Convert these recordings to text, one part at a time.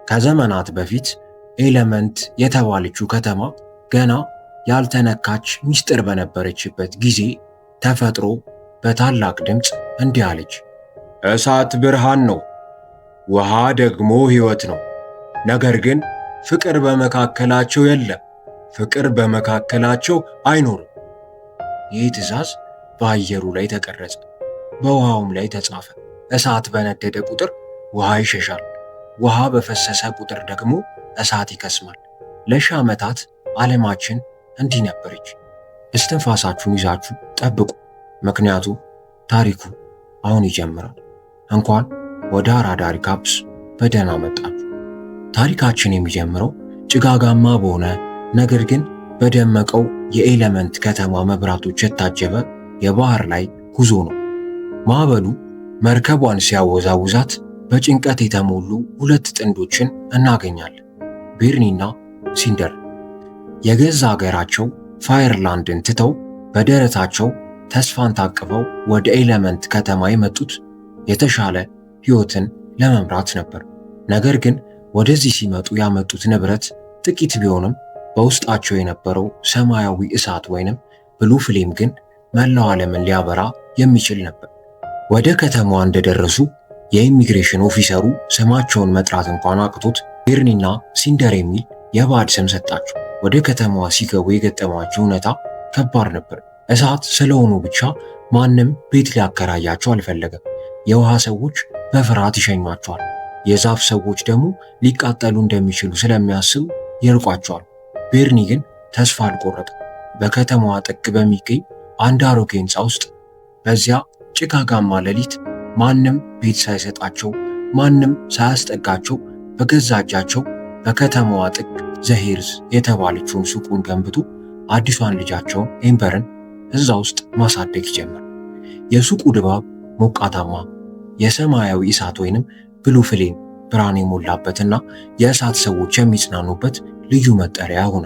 ከዘመናት በፊት ኤለመንት የተባለችው ከተማ ገና ያልተነካች ሚስጥር በነበረችበት ጊዜ ተፈጥሮ በታላቅ ድምፅ እንዲህ አለች። እሳት ብርሃን ነው፣ ውሃ ደግሞ ሕይወት ነው። ነገር ግን ፍቅር በመካከላቸው የለም፣ ፍቅር በመካከላቸው አይኖርም። ይህ ትእዛዝ በአየሩ ላይ ተቀረጸ፣ በውሃውም ላይ ተጻፈ። እሳት በነደደ ቁጥር ውሃ ይሸሻል፣ ውሃ በፈሰሰ ቁጥር ደግሞ እሳት ይከስማል። ለሺህ ዓመታት ዓለማችን እንዲህ ነበረች። እስትንፋሳችሁን ይዛችሁ ጠብቁ፣ ምክንያቱም ታሪኩ አሁን ይጀምራል። እንኳን ወደ አራዳ ሪካፕስ በደህና መጣችሁ። ታሪካችን የሚጀምረው ጭጋጋማ በሆነ ነገር ግን በደመቀው የኤለመንት ከተማ መብራቶች የታጀበ የባህር ላይ ጉዞ ነው። ማዕበሉ መርከቧን ሲያወዛውዛት በጭንቀት የተሞሉ ሁለት ጥንዶችን እናገኛለን፣ ቤርኒና ሲንደር። የገዛ ሀገራቸው ፋየርላንድን ትተው በደረታቸው ተስፋን ታቅፈው ወደ ኤለመንት ከተማ የመጡት የተሻለ ሕይወትን ለመምራት ነበር። ነገር ግን ወደዚህ ሲመጡ ያመጡት ንብረት ጥቂት ቢሆንም በውስጣቸው የነበረው ሰማያዊ እሳት ወይንም ብሉ ፍሌም ግን መላው ዓለምን ሊያበራ የሚችል ነበር። ወደ ከተማዋ እንደደረሱ የኢሚግሬሽን ኦፊሰሩ ስማቸውን መጥራት እንኳን አቅቶት ቤርኒና ሲንደር የሚል የባዕድ ስም ሰጣቸው። ወደ ከተማዋ ሲገቡ የገጠማቸው እውነታ ከባድ ነበር። እሳት ስለሆኑ ብቻ ማንም ቤት ሊያከራያቸው አልፈለገም። የውሃ ሰዎች በፍርሃት ይሸኟቸዋል። የዛፍ ሰዎች ደግሞ ሊቃጠሉ እንደሚችሉ ስለሚያስቡ ይርቋቸዋል። ቤርኒ ግን ተስፋ አልቆረጠም። በከተማዋ ጥግ በሚገኝ አንድ አሮጌ ሕንፃ ውስጥ በዚያ ጭጋጋማ ሌሊት ማንም ቤት ሳይሰጣቸው ማንም ሳያስጠጋቸው በገዛ እጃቸው በከተማዋ ጥግ ዘሄርዝ የተባለችውን ሱቁን ገንብቶ አዲሷን ልጃቸውን ኤምበርን እዛ ውስጥ ማሳደግ ጀመር። የሱቁ ድባብ ሞቃታማ፣ የሰማያዊ እሳት ወይንም ብሉ ፍሌም ብርሃን የሞላበትና የእሳት ሰዎች የሚጽናኑበት ልዩ መጠሪያ ሆነ።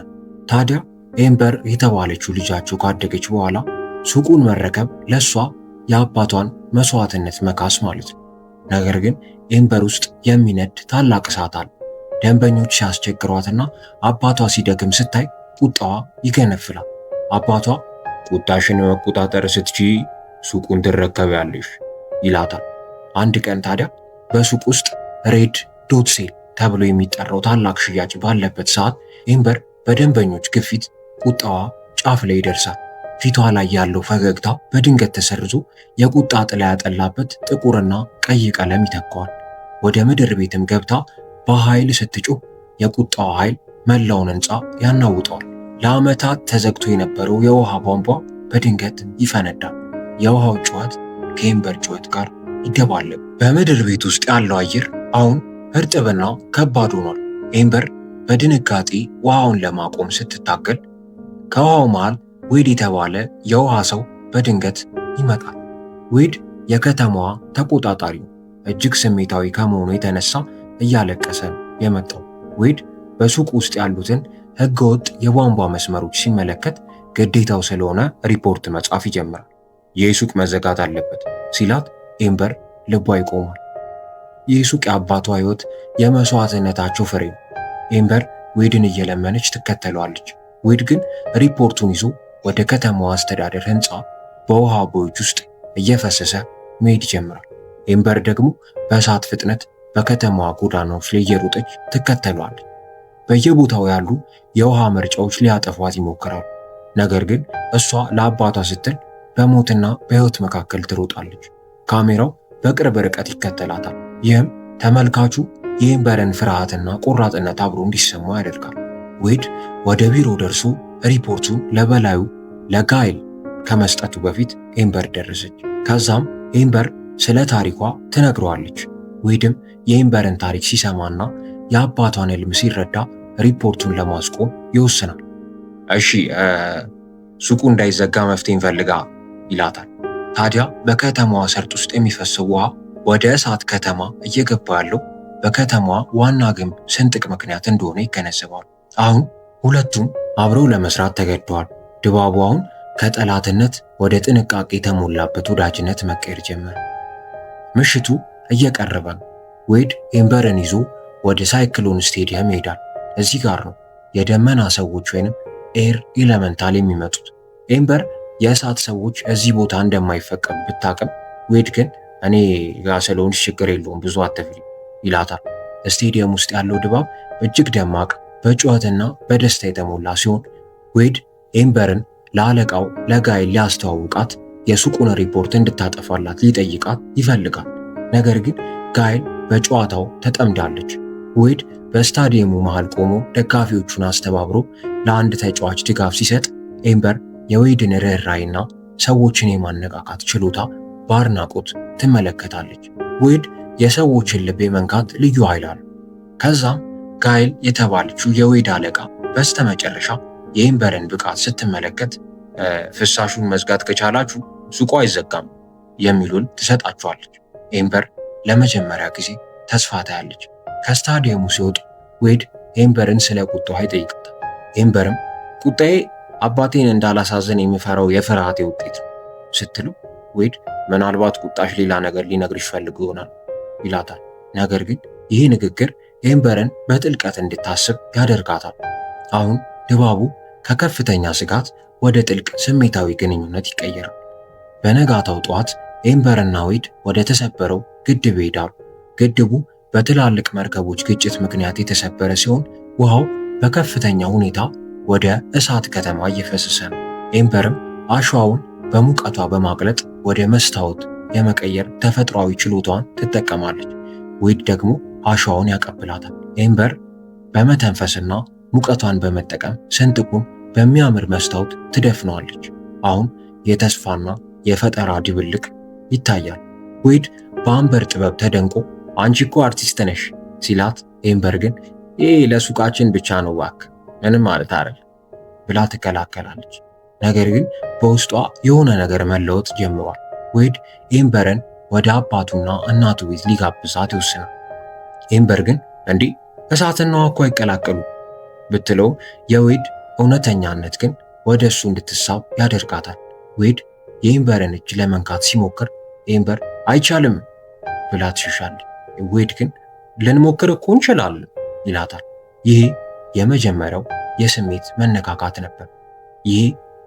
ታዲያ ኤምበር የተባለችው ልጃቸው ካደገች በኋላ ሱቁን መረከብ ለሷ የአባቷን መስዋዕትነት መካስ ማለት ነው። ነገር ግን ኤምበር ውስጥ የሚነድ ታላቅ እሳት አለ። ደንበኞች ሲያስቸግሯትና አባቷ ሲደክም ስታይ ቁጣዋ ይገነፍላል። አባቷ ቁጣሽን መቆጣጠር ስትችይ ሱቁን ትረከቢያለሽ ይላታል። አንድ ቀን ታዲያ በሱቅ ውስጥ ሬድ ዶት ሴል ተብሎ የሚጠራው ታላቅ ሽያጭ ባለበት ሰዓት ኤምበር በደንበኞች ግፊት ቁጣዋ ጫፍ ላይ ይደርሳል። ፊቷ ላይ ያለው ፈገግታ በድንገት ተሰርዞ የቁጣ ጥላ ያጠላበት ጥቁርና ቀይ ቀለም ይተካዋል። ወደ ምድር ቤትም ገብታ በኃይል ስትጮህ የቁጣዋ ኃይል መላውን ሕንፃ ያናውጠዋል። ለዓመታት ተዘግቶ የነበረው የውሃ ቧንቧ በድንገት ይፈነዳል። የውሃው ጩኸት ከኤምበር ጩኸት ጋር ይደባለቅ። በምድር ቤት ውስጥ ያለው አየር አሁን እርጥብና ከባድ ሆኗል። ኤምበር በድንጋጤ ውሃውን ለማቆም ስትታገል ከውሃው መሃል ዌድ የተባለ የውሃ ሰው በድንገት ይመጣል። ዌድ የከተማዋ ተቆጣጣሪ ነው። እጅግ ስሜታዊ ከመሆኑ የተነሳ እያለቀሰ ነው የመጣው። ዌድ በሱቅ ውስጥ ያሉትን ህገወጥ የቧንቧ መስመሮች ሲመለከት ግዴታው ስለሆነ ሪፖርት መጻፍ ይጀምራል። ይህ ሱቅ መዘጋት አለበት ሲላት ኤምበር ልቧ ይቆማል። ይህ ሱቅ የአባቷ ህይወት የመስዋዕትነታቸው ፍሬ ነው። ኤምበር ዌድን እየለመነች ትከተለዋለች። ዌድ ግን ሪፖርቱን ይዞ ወደ ከተማዋ አስተዳደር ህንፃ በውሃ ቦዮች ውስጥ እየፈሰሰ መሄድ ይጀምራል። ኤምበር ደግሞ በእሳት ፍጥነት በከተማዋ ጎዳናዎች ላይ እየሮጠች ትከተለዋለች። በየቦታው ያሉ የውሃ መርጫዎች ሊያጠፏት ይሞክራሉ። ነገር ግን እሷ ለአባቷ ስትል በሞትና በህይወት መካከል ትሮጣለች። ካሜራው በቅርብ ርቀት ይከተላታል። ይህም ተመልካቹ የኤምበርን ፍርሃትና ቆራጥነት አብሮ እንዲሰማው ያደርጋል። ዌድ ወደ ቢሮ ደርሶ ሪፖርቱን ለበላዩ ለጋይል ከመስጠቱ በፊት ኤምበር ደረሰች። ከዛም ኤምበር ስለ ታሪኳ ትነግረዋለች። ዌድም የኤምበርን ታሪክ ሲሰማና የአባቷን ህልም ሲረዳ ሪፖርቱን ለማስቆም ይወስናል። እሺ ሱቁ እንዳይዘጋ መፍትሄ እንፈልጋ ይላታል። ታዲያ በከተማዋ ሰርጥ ውስጥ የሚፈሰው ውሃ ወደ እሳት ከተማ እየገባ ያለው በከተማዋ ዋና ግንብ ስንጥቅ ምክንያት እንደሆነ ይገነዘባሉ። አሁን ሁለቱም አብረው ለመስራት ተገደዋል። ድባቡ አሁን ከጠላትነት ወደ ጥንቃቄ የተሞላበት ወዳጅነት መቀየር ጀመረ። ምሽቱ እየቀረበ ነው። ዌድ ኤምበርን ይዞ ወደ ሳይክሎን ስቴዲየም ይሄዳል። እዚህ ጋር ነው የደመና ሰዎች ወይንም ኤር ኤሌመንታል የሚመጡት። ኤምበር የእሳት ሰዎች እዚህ ቦታ እንደማይፈቀዱ ብታቅም ዌድ ግን እኔ ጋር ስለሆንሽ ችግር የለውም ብዙ አትፍሪ ይላታል። ስቴዲየም ውስጥ ያለው ድባብ እጅግ ደማቅ በጩኸትና በደስታ የተሞላ ሲሆን ዌድ ኤምበርን ለአለቃው ለጋይል ሊያስተዋውቃት የሱቁን ሪፖርት እንድታጠፋላት ሊጠይቃት ይፈልጋል። ነገር ግን ጋይል በጨዋታው ተጠምዳለች። ዌድ በስታዲየሙ መሃል ቆሞ ደጋፊዎቹን አስተባብሮ ለአንድ ተጫዋች ድጋፍ ሲሰጥ ኤምበር የዌድን ርኅራኄና ሰዎችን የማነቃቃት ችሎታ በአድናቆት ትመለከታለች። ዌድ የሰዎችን ልብ የመንካት ልዩ ኃይል አለው። ከዛም ጋይል የተባለችው የዌድ አለቃ በስተመጨረሻ የኤምበርን ብቃት ስትመለከት ፍሳሹን መዝጋት ከቻላችሁ ሱቁ አይዘጋም የሚሉን ትሰጣቸዋለች። ኤምበር ለመጀመሪያ ጊዜ ተስፋ ታያለች። ከስታዲየሙ ሲወጡ ዌድ ኤምበርን ስለ ቁጣዋ ይጠይቃታል። ኤምበርም ቁጣዬ አባቴን እንዳላሳዘን የሚፈራው የፍርሃቴ ውጤት ነው ስትለው ዌድ ምናልባት ቁጣሽ ሌላ ነገር ሊነግርሽ ፈልጎ ይሆናል ይላታል። ነገር ግን ይህ ንግግር ኤምበርን በጥልቀት እንድታስብ ያደርጋታል። አሁን ድባቡ ከከፍተኛ ስጋት ወደ ጥልቅ ስሜታዊ ግንኙነት ይቀየራል። በነጋታው ጠዋት ኤምበርና ዌድ ወደ ተሰበረው ግድብ ይሄዳሉ። ግድቡ በትላልቅ መርከቦች ግጭት ምክንያት የተሰበረ ሲሆን ውሃው በከፍተኛ ሁኔታ ወደ እሳት ከተማ እየፈሰሰ ነው። ኤምበርም አሸዋውን በሙቀቷ በማቅለጥ ወደ መስታወት የመቀየር ተፈጥሯዊ ችሎታዋን ትጠቀማለች። ዌድ ደግሞ አሸዋውን ያቀብላታል። ኤምበር በመተንፈስና ሙቀቷን በመጠቀም ስንጥቁን በሚያምር መስታወት ትደፍነዋለች። አሁን የተስፋና የፈጠራ ድብልቅ ይታያል። ዌድ በአምበር ጥበብ ተደንቆ አንቺ እኮ አርቲስት ነሽ ሲላት፣ ኤምበር ግን ይህ ለሱቃችን ብቻ ነው እባክህ ምንም ማለት አይደል ብላ ትከላከላለች። ነገር ግን በውስጧ የሆነ ነገር መለወጥ ጀምሯል። ዌድ ኤምበርን ወደ አባቱና እናቱ ቤት ሊጋብዛት ይወስናል። ኤምበር ግን እንዲህ እሳትና ውሃ እኮ አይቀላቀሉ ብትለው የዌድ እውነተኛነት ግን ወደ እሱ እንድትሳብ ያደርጋታል። ዌድ የኤምበርን እጅ ለመንካት ሲሞክር ኤምበር አይቻልም ብላ ትሸሻለች። ዌድ ግን ልንሞክር እኮ እንችላለን ይላታል። ይሄ የመጀመሪያው የስሜት መነካካት ነበር። ይሄ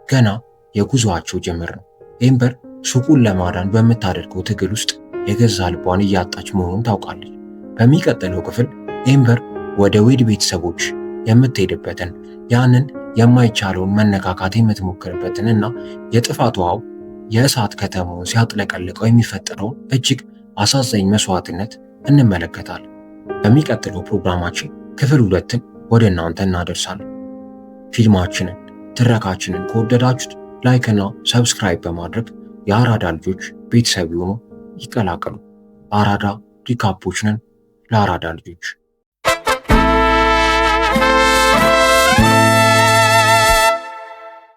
ገና የጉዞአቸው ጅምር ነው። ኤምበር ሱቁን ለማዳን በምታደርገው ትግል ውስጥ የገዛ ልቧን እያጣች መሆኑን ታውቃለች። በሚቀጥለው ክፍል ኤምበር ወደ ዌድ ቤተሰቦች የምትሄድበትን ያንን የማይቻለውን መነካካት የምትሞክርበትን እና የጥፋት ውሃው የእሳት ከተማውን ሲያጥለቀልቀው የሚፈጠረውን እጅግ አሳዛኝ መስዋዕትነት እንመለከታለን። በሚቀጥለው ፕሮግራማችን ክፍል 2ን ወደ እናንተ እናደርሳለን። ፊልማችንን ትረካችንን ከወደዳችሁት ላይክ እና ሰብስክራይብ በማድረግ የአራዳ ልጆች ቤተሰብ ይሁኑ፣ ይቀላቀሉ። አራዳ ሪካፖች ነን ለአራዳ ልጆች።